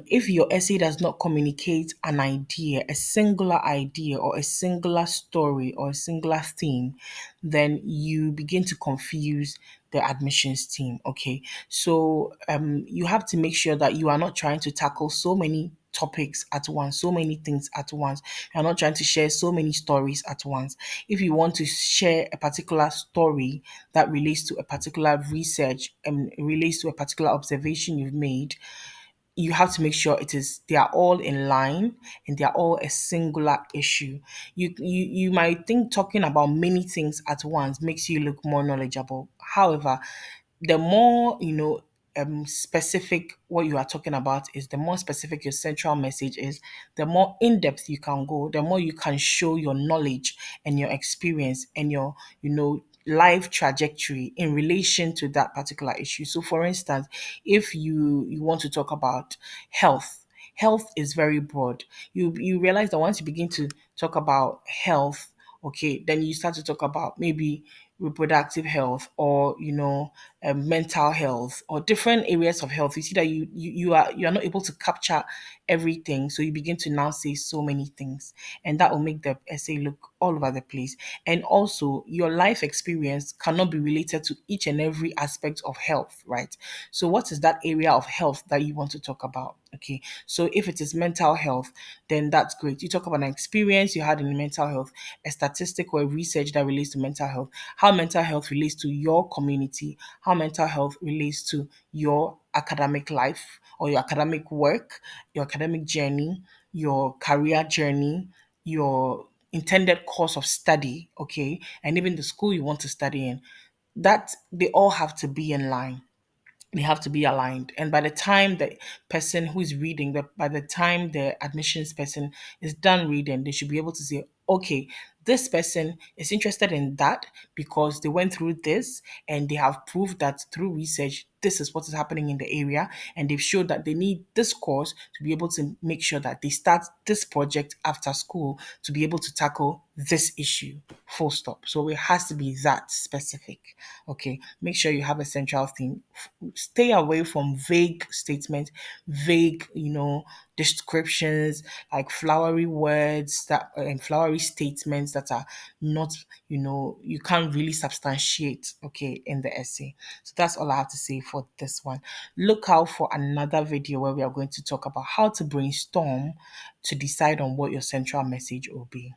if your essay does not communicate an idea, a singular idea, or a singular story, or a singular theme, then you begin to confuse the admissions team. Okay, so you have to make sure that you are not trying to tackle so many topics at once, so many things at once. You're not trying to share so many stories at once. If you want to share a particular story that relates to a particular research and relates to a particular observation you've made, you have to make sure they are all in line and they are all a singular issue. You might think talking about many things at once makes you look more knowledgeable. However, the more specific what you are talking about is, the more specific your central message is, the more in depth you can go, the more you can show your knowledge and your experience and your life trajectory in relation to that particular issue. So for instance, if you want to talk about health, health is very broad. You realize that once you begin to talk about health, okay, then you start to talk about maybe reproductive health, or mental health, or different areas of health. You see that you are not able to capture everything, so you begin to now say so many things, and that will make the essay look all over the place. And also, your life experience cannot be related to each and every aspect of health, right? So what is that area of health that you want to talk about? Okay, so if it is mental health, then that's great. You talk about an experience you had in mental health, a statistic or a research that relates to mental health, how mental health relates to your community, how mental health relates to your academic life or your academic work, your academic journey, your career journey, your intended course of study, okay, and even the school you want to study in. That they all have to be in line, they have to be aligned. And by the time the person who is reading, by the time the admissions person is done reading, they should be able to say, okay, this person is interested in that because they went through this and they have proved that through research this is what is happening in the area, and they've showed that they need this course to be able to make sure that they start this project after school to be able to tackle this issue, full stop. So it has to be that specific. Okay, make sure you have a central theme. Stay away from vague statements, vague, descriptions, like flowery words that and flowery statements that are not, you can't really substantiate, okay, in the essay. So that's all I have to say for this one. Look out for another video where we are going to talk about how to brainstorm to decide on what your central message will be.